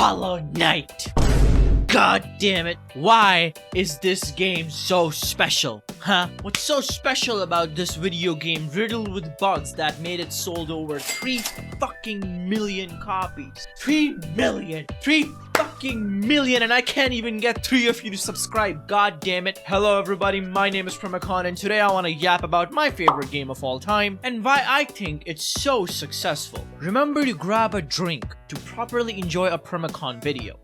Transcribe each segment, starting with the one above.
Hollow Knight. God damn it. Why is this game so special? Huh? What's so special about this video game riddled with bugs that made it sold over 3 fucking million copies? 3 million! 3 fucking million, and I can't even get 3 of you to subscribe. God damn it. Hello everybody, my name is Primacon, and today I want to yap about my favorite game of all time and why I think it's so successful. Remember to grab a drink to properly enjoy a Primacon video.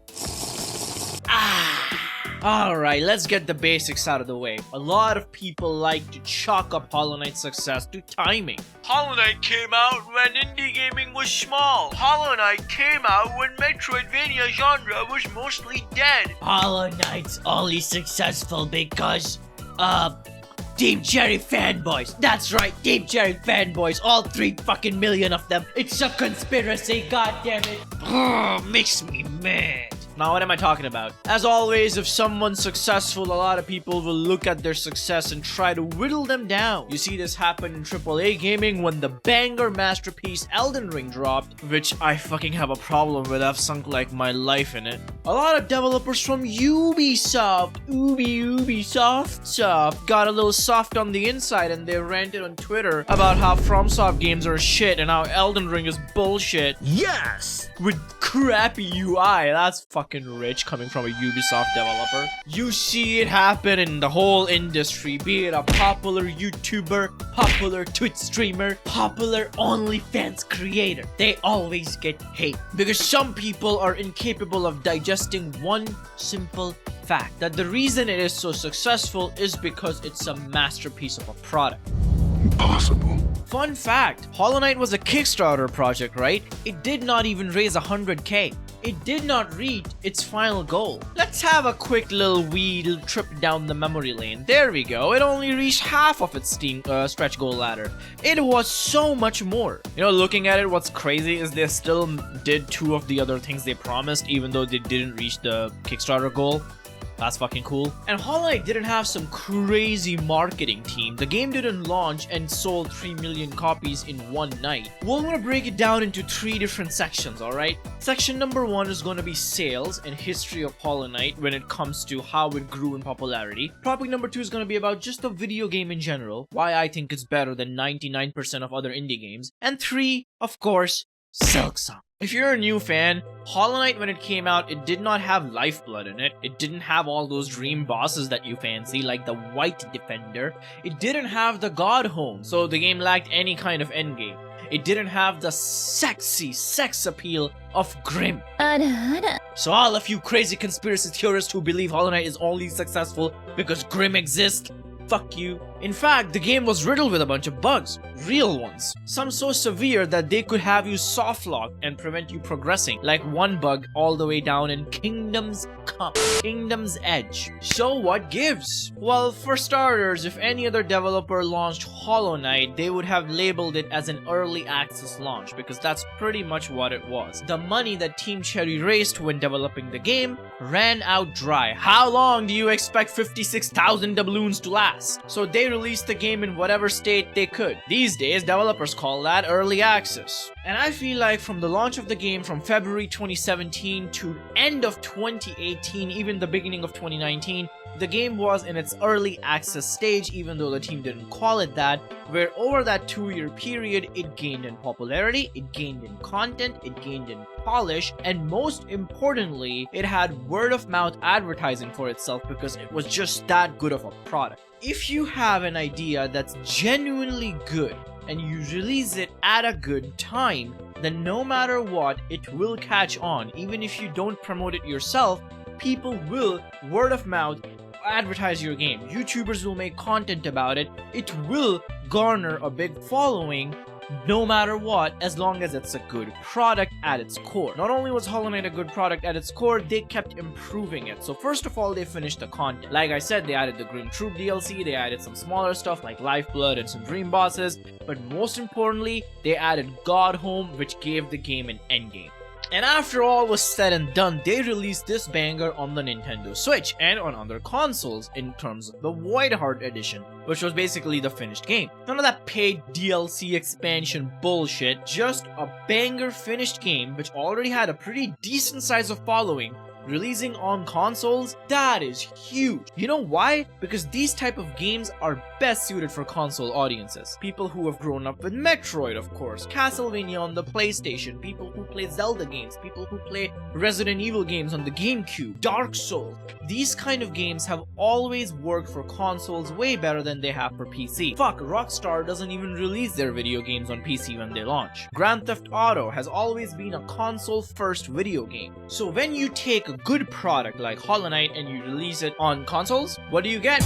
Alright, let's get the basics out of the way. A lot of people like to chalk up Hollow Knight's success to timing. Hollow Knight came out when indie gaming was small. Hollow Knight came out when Metroidvania genre was mostly dead. Hollow Knight's only successful because, Team Cherry fanboys. That's right, Team Cherry fanboys. All 3 fucking million of them. It's a conspiracy, god damn it. Makes me mad. Now what am I talking about? As always, if someone's successful, a lot of people will look at their success and try to whittle them down. You see this happen in AAA gaming when the banger masterpiece Elden Ring dropped, which I fucking have a problem with. I've sunk like my life in it. A lot of developers from Ubisoft, Ubisoft, got a little soft on the inside and they ranted on Twitter about how FromSoft games are shit and how Elden Ring is bullshit. Yes! With crappy UI, that's fucking rich coming from a Ubisoft developer. You see it happen in the whole industry, be it a popular YouTuber, popular Twitch streamer, popular OnlyFans creator. They always get hate because some people are incapable of digesting one simple fact, that the reason it is so successful is because it's a masterpiece of a product. Impossible. Fun fact, Hollow Knight was a Kickstarter project, right? It did not even raise 100k. It did not reach its final goal. Let's have a quick little wheel trip down the memory lane. There we go. It only reached half of its stretch goal ladder. It was so much more. You know, looking at it, what's crazy is they still did 2 of the other things they promised, even though they didn't reach the Kickstarter goal. That's fucking cool. And Hollow Knight didn't have some crazy marketing team. The game didn't launch and sold 3 million copies in one night. We're gonna break it down into 3 different sections, alright? Section number 1 is gonna be sales and history of Hollow Knight when it comes to how it grew in popularity. Topic number 2 is gonna be about just the video game in general, why I think it's better than 99% of other indie games. And 3, of course, Silksong. If you're a new fan, Hollow Knight when it came out, it did not have lifeblood in it. It didn't have all those dream bosses that you fancy, like the White Defender. It didn't have the God Home, so the game lacked any kind of endgame. It didn't have the sexy sex appeal of Grim. So all of you crazy conspiracy theorists who believe Hollow Knight is only successful because Grim exists, fuck you. In fact, the game was riddled with a bunch of bugs. Real ones. Some so severe that they could have you soft lock and prevent you progressing. Like one bug all the way down in Kingdom's Edge. So what gives? Well, for starters, if any other developer launched Hollow Knight, they would have labeled it as an early access launch because that's pretty much what it was. The money that Team Cherry raised when developing the game ran out dry. How long do you expect 56,000 doubloons to last? So they released the game in whatever state they could. These days, developers call that early access. And I feel like from the launch of the game from February 2017 to end of 2018, even the beginning of 2019, the game was in its early access stage, even though the team didn't call it that, where over that 2-year period, it gained in popularity, it gained in content, it gained in polish, and most importantly, it had word-of-mouth advertising for itself because it was just that good of a product. If you have an idea that's genuinely good, and you release it at a good time, then no matter what, it will catch on. Even if you don't promote it yourself, people will word of mouth advertise your game. YouTubers will make content about it. It will garner a big following no matter what, as long as it's a good product at its core. Not only was Hollow Knight a good product at its core, they kept improving it. So first of all, they finished the content. Like I said, they added the Grim Troop DLC, they added some smaller stuff like Lifeblood and some dream bosses, but most importantly, they added God Home, which gave the game an endgame. And after all was said and done, they released this banger on the Nintendo Switch and on other consoles in terms of the White Heart Edition, which was basically the finished game. None of that paid DLC expansion bullshit, just a banger finished game which already had a pretty decent size of following. Releasing on consoles, that is huge. You know why? Because these type of games are best suited for console audiences. People who have grown up with Metroid, of course, Castlevania on the PlayStation, people who play Zelda games, people who play Resident Evil games on the GameCube, Dark Souls. These kind of games have always worked for consoles way better than they have for PC. Fuck, Rockstar doesn't even release their video games on PC when they launch. Grand Theft Auto has always been a console-first video game. So when you take a good product like Hollow Knight and you release it on consoles, what do you get?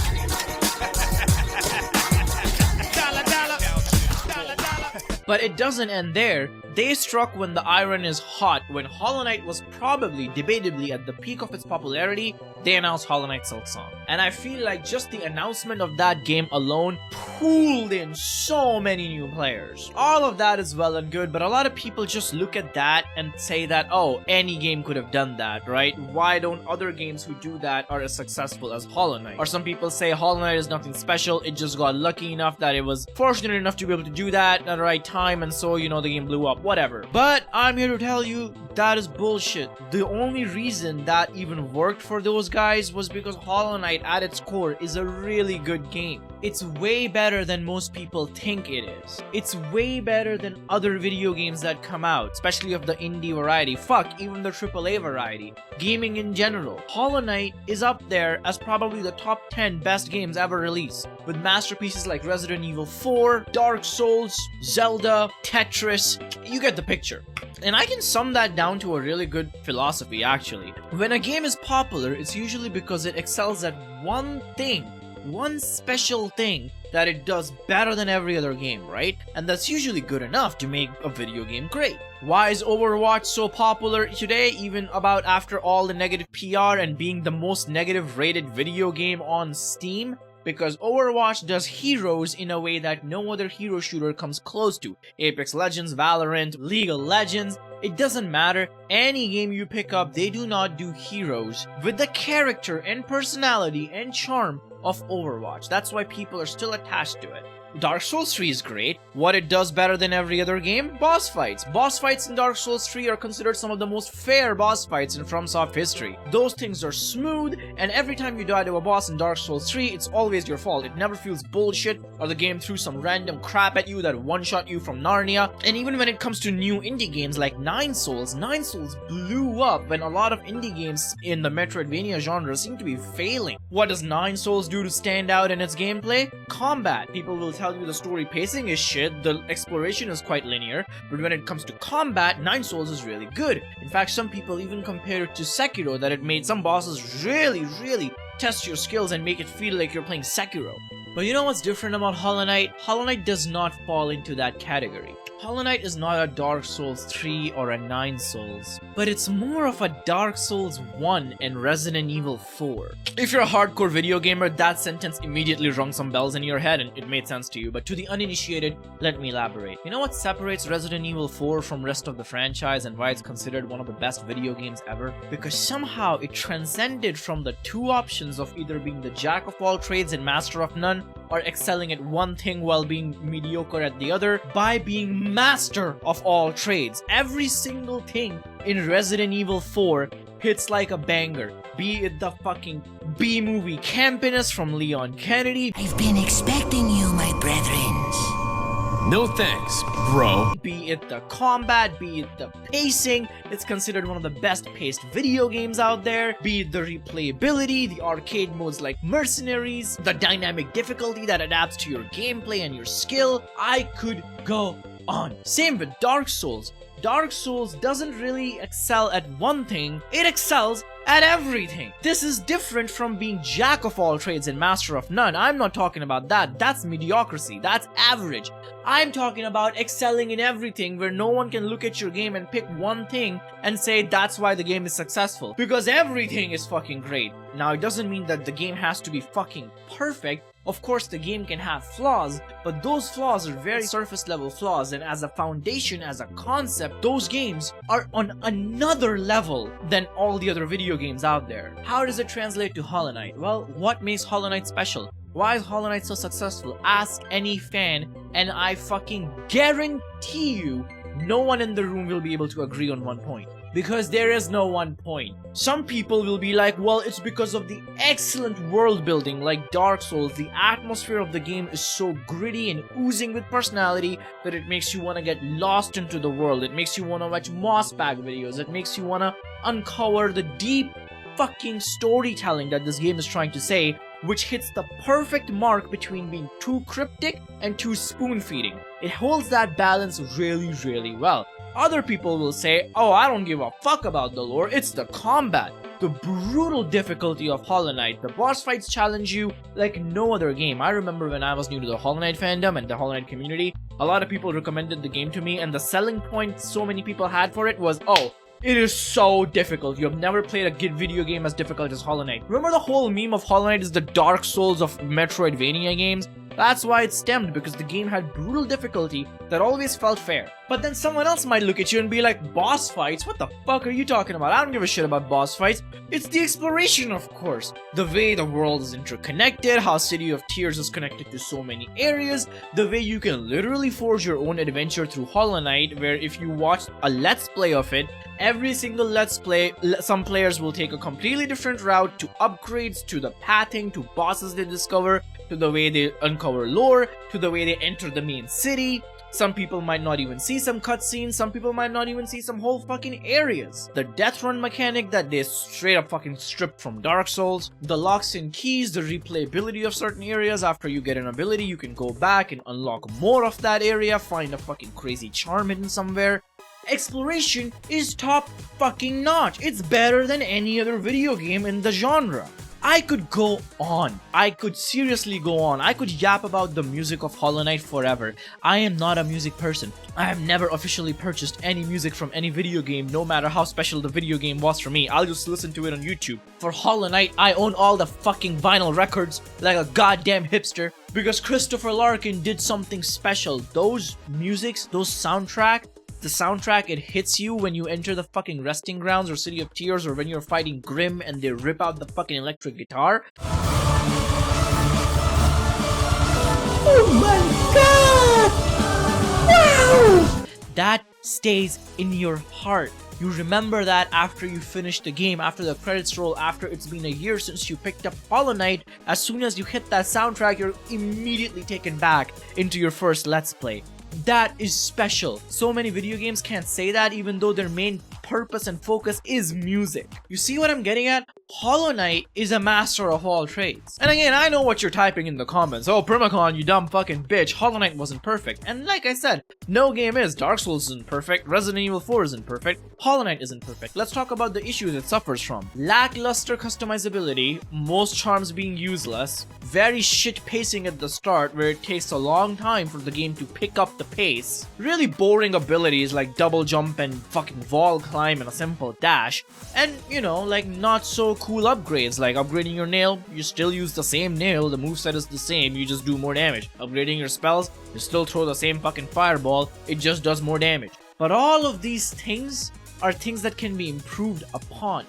But it doesn't end there. They struck when the iron is hot. When Hollow Knight was probably, debatably, at the peak of its popularity, they announced Hollow Knight Silksong. And I feel like just the announcement of that game alone pulled in so many new players. All of that is well and good, but a lot of people just look at that and say that, oh, any game could have done that, right? Why don't other games who do that are as successful as Hollow Knight? Or some people say Hollow Knight is nothing special, it just got lucky enough that it was fortunate enough to be able to do that at the right time, and so, you know, the game blew up, whatever. But I'm here to tell you, that is bullshit. The only reason that even worked for those guys was because Hollow Knight at its core is a really good game. It's way better than most people think it is. It's way better than other video games that come out, especially of the indie variety. Fuck, even the AAA variety. Gaming in general. Hollow Knight is up there as probably the top 10 best games ever released, with masterpieces like Resident Evil 4, Dark Souls, Zelda, Tetris. You get the picture. And I can sum that down to a really good philosophy, actually. When a game is popular, it's usually because it excels at one thing, one special thing that it does better than every other game, right? And that's usually good enough to make a video game great. Why is Overwatch so popular today, even about after all the negative PR and being the most negative rated video game on Steam? Because Overwatch does heroes in a way that no other hero shooter comes close to. Apex Legends, Valorant, League of Legends, it doesn't matter. Any game you pick up, they do not do heroes with the character and personality and charm of Overwatch. That's why people are still attached to it. Dark Souls 3 is great. What it does better than every other game? Boss fights. Boss fights in Dark Souls 3 are considered some of the most fair boss fights in FromSoft history. Those things are smooth, and every time you die to a boss in Dark Souls 3, it's always your fault. It never feels bullshit, or the game threw some random crap at you that one-shot you from Narnia. And even when it comes to new indie games like Nine Souls blew up when a lot of indie games in the Metroidvania genre seem to be failing. What does Nine Souls do to stand out in its gameplay? Combat. People will tell you the story pacing is shit, the exploration is quite linear, but when it comes to combat, Nine Souls is really good. In fact, some people even compare it to Sekiro, that it made some bosses really test your skills and make it feel like you're playing Sekiro. But you know what's different about Hollow Knight? Hollow Knight does not fall into that category. Hollow Knight is not a Dark Souls 3 or a Nine Souls, but it's more of a Dark Souls 1 and Resident Evil 4. If you're a hardcore video gamer, that sentence immediately rung some bells in your head and it made sense to you, but to the uninitiated, let me elaborate. You know what separates Resident Evil 4 from rest of the franchise and why it's considered one of the best video games ever? Because somehow it transcended from the two options of either being the jack of all trades and master of none, or excelling at one thing while being mediocre at the other, by being master of all trades. Every single thing in Resident Evil 4 hits like a banger. Be it the fucking B-movie campiness from Leon Kennedy. I've been expecting you, my brethrens. No thanks, bro. Be it the combat, be it the pacing, it's considered one of the best paced video games out there. Be it the replayability, the arcade modes like Mercenaries, the dynamic difficulty that adapts to your gameplay and your skill. I could go on. Same with Dark Souls. Dark Souls doesn't really excel at one thing, it excels at everything. This is different from being jack of all trades and master of none. I'm not talking about that. That's mediocrity. That's average. I'm talking about excelling in everything, where no one can look at your game and pick one thing and say that's why the game is successful. Because everything is fucking great. Now, it doesn't mean that the game has to be fucking perfect. Of course, the game can have flaws, but those flaws are very surface level flaws, and as a foundation, as a concept, those games are on another level than all the other video games out there. How does it translate to Hollow Knight? Well, what makes Hollow Knight special? Why is Hollow Knight so successful? Ask any fan, and I fucking guarantee you, no one in the room will be able to agree on one point. Because there is no one point. Some people will be like, well, it's because of the excellent world building like Dark Souls. The atmosphere of the game is so gritty and oozing with personality that it makes you want to get lost into the world. It makes you want to watch Mossbag videos. It makes you want to uncover the deep fucking storytelling that this game is trying to say, which hits the perfect mark between being too cryptic and too spoon-feeding. It holds that balance really, really well. Other people will say, oh, I don't give a fuck about the lore, it's the combat. The brutal difficulty of Hollow Knight. The boss fights challenge you like no other game. I remember when I was new to the Hollow Knight fandom and the Hollow Knight community, a lot of people recommended the game to me, and the selling point so many people had for it was, oh, it is so difficult. You have never played a video game as difficult as Hollow Knight. Remember the whole meme of Hollow Knight is the Dark Souls of Metroidvania games? That's why it stemmed, because the game had brutal difficulty that always felt fair. But then someone else might look at you and be like, boss fights? What the fuck are you talking about? I don't give a shit about boss fights. It's the exploration, of course. The way the world is interconnected, how City of Tears is connected to so many areas, the way you can literally forge your own adventure through Hollow Knight, where if you watch a let's play of it, every single let's play, some players will take a completely different route, to upgrades, to the pathing, to bosses they discover, to the way they uncover lore, to the way they enter the main city. Some people might not even see some cutscenes, some people might not even see some whole fucking areas. The death run mechanic that they straight up fucking stripped from Dark Souls, the locks and keys, the replayability of certain areas. After you get an ability, you can go back and unlock more of that area, find a fucking crazy charm hidden somewhere. Exploration is top fucking notch. It's better than any other video game in the genre. I could go on. I could seriously go on. I could yap about the music of Hollow Knight forever. I am not a music person. I have never officially purchased any music from any video game, no matter how special the video game was for me. I'll just listen to it on YouTube. For Hollow Knight, I own all the fucking vinyl records like a goddamn hipster, because Christopher Larkin did something special. Those musics, those soundtrack, the soundtrack, it hits you when you enter the fucking resting grounds or City of Tears, or when you're fighting Grim and they rip out the fucking electric guitar. Oh my god! Wow! That stays in your heart. You remember that after you finish the game, after the credits roll, after it's been a year since you picked up Hollow Knight. As soon as you hit that soundtrack, you're immediately taken back into your first Let's Play. That is special. So many video games can't say that, even though their main purpose and focus is music. You see what I'm getting at? Hollow Knight is a master of all trades. And again, I know what you're typing in the comments. Oh, Primacon, you dumb fucking bitch. Hollow Knight wasn't perfect. And like I said, no game is. Dark Souls isn't perfect. Resident Evil 4 isn't perfect. Hollow Knight isn't perfect. Let's talk about the issues it suffers from. Lackluster customizability, most charms being useless, very shit pacing at the start where it takes a long time for the game to pick up the pace, really boring abilities like double jump and fucking wall climb and a simple dash, and you know, like not so cool upgrades like upgrading your nail. You still use the same nail, the moveset is the same, you just do more damage. Upgrading your spells, you still throw the same fucking fireball, it just does more damage. But all of these things are things that can be improved upon.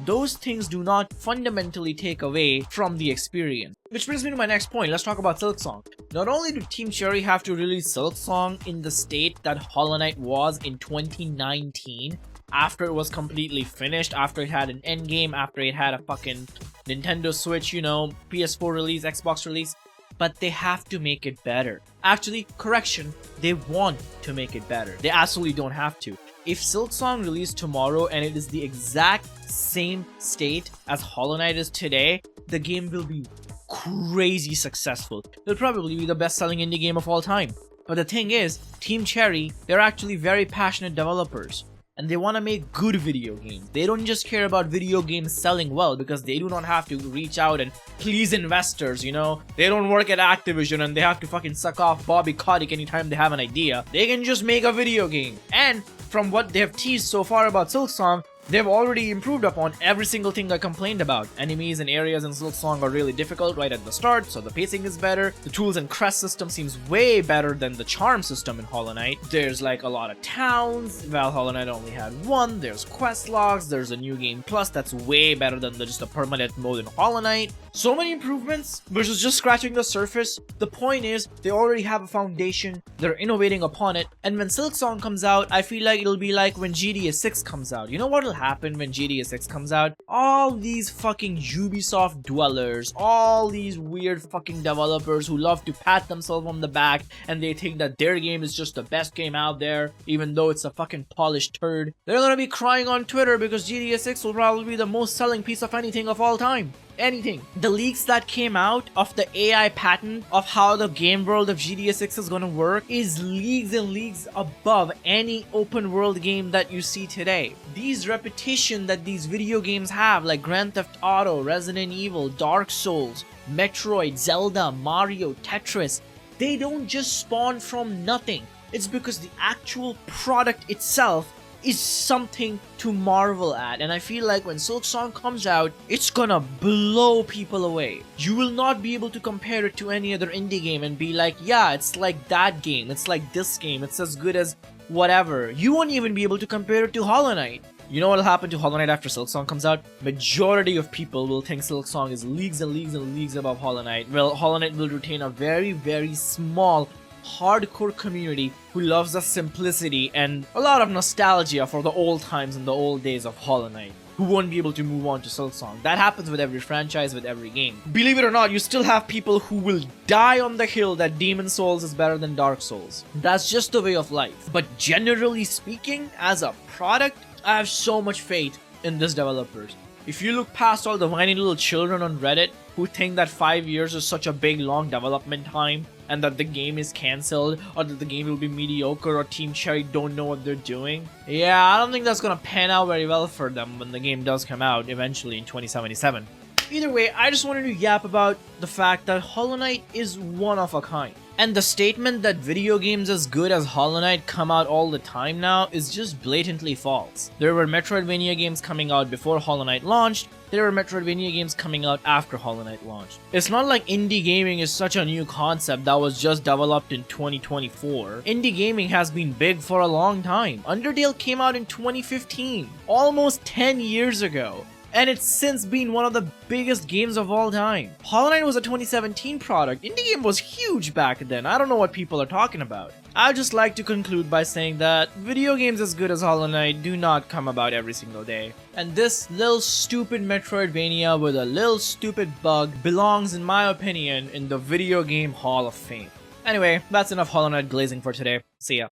Those things do not fundamentally take away from the experience. Which brings me to my next point. Let's talk about Silksong. Not only did Team Cherry have to release Silksong in the state that Hollow Knight was in 2019, after it was completely finished, after it had an endgame, after it had a fucking Nintendo Switch, you know, PS4 release, Xbox release, but they have to make it better. Actually, correction, they want to make it better. They absolutely don't have to. If Silksong released tomorrow and it is the exact same state as Hollow Knight is today, the game will be crazy successful. It'll probably be the best-selling indie game of all time. But the thing is, Team Cherry, they're actually very passionate developers. And they want to make good video games. They don't just care about video games selling well, because they do not have to reach out and please investors, you know. They don't work at Activision and they have to fucking suck off Bobby Kotick anytime they have an idea. They can just make a video game. And from what they have teased so far about Silksong, They've already improved upon every single thing I complained about. Enemies and areas in Silksong are really difficult right at the start, so the pacing is better. The tools and crest system seems way better than the charm system in Hollow Knight. There's like a lot of towns, while Hollow Knight only had one. There's quest logs, there's a new game plus that's way better than just a permanent mode in Hollow Knight. So many improvements, which is just scratching the surface. The point is, they already have a foundation, they're innovating upon it, and when Silksong comes out, I feel like it'll be like when GTA 6 comes out. You know what'll happen when GTA 6 comes out? All these fucking Ubisoft dwellers, all these weird fucking developers who love to pat themselves on the back and they think that their game is just the best game out there, even though it's a fucking polished turd. They're gonna be crying on Twitter because GTA 6 will probably be the most selling piece of anything of all time. Anything. The leaks that came out of the AI patent of how the game world of GTA 6 is gonna work is leagues and leagues above any open world game that you see today. These repetition that these video games have, like Grand Theft Auto, Resident Evil, Dark Souls, Metroid, Zelda, Mario, Tetris, they don't just spawn from nothing. It's because the actual product itself is something to marvel at, and I feel like when Silksong comes out, it's gonna blow people away. You will not be able to compare it to any other indie game and be like, yeah, it's like that game, it's like this game, it's as good as whatever. You won't even be able to compare it to Hollow Knight. You know what'll happen to Hollow Knight after Silksong comes out? Majority of people will think Silksong is leagues and leagues and leagues above Hollow Knight. Well, Hollow Knight will retain a very, very small hardcore community who loves the simplicity and a lot of nostalgia for the old times and the old days of Hollow Knight, who won't be able to move on to Silksong. That happens with every franchise, with every game. Believe it or not, you still have people who will die on the hill that Demon Souls is better than Dark Souls. That's just the way of life. But generally speaking, as a product, I have so much faith in these developers. If you look past all the whiny little children on Reddit who think that 5 years is such a big long development time and that the game is cancelled or that the game will be mediocre or Team Cherry don't know what they're doing, yeah, I don't think that's gonna pan out very well for them when the game does come out eventually in 2077. Either way, I just wanted to yap about the fact that Hollow Knight is one of a kind. And the statement that video games as good as Hollow Knight come out all the time now is just blatantly false. There were Metroidvania games coming out before Hollow Knight launched, there were Metroidvania games coming out after Hollow Knight launched. It's not like indie gaming is such a new concept that was just developed in 2024. Indie gaming has been big for a long time. Undertale came out in 2015, almost 10 years ago. And it's since been one of the biggest games of all time. Hollow Knight was a 2017 product. Indie game was huge back then. I don't know what people are talking about. I'd just like to conclude by saying that video games as good as Hollow Knight do not come about every single day. And this little stupid Metroidvania with a little stupid bug belongs, in my opinion, in the Video Game Hall of Fame. Anyway, that's enough Hollow Knight glazing for today. See ya.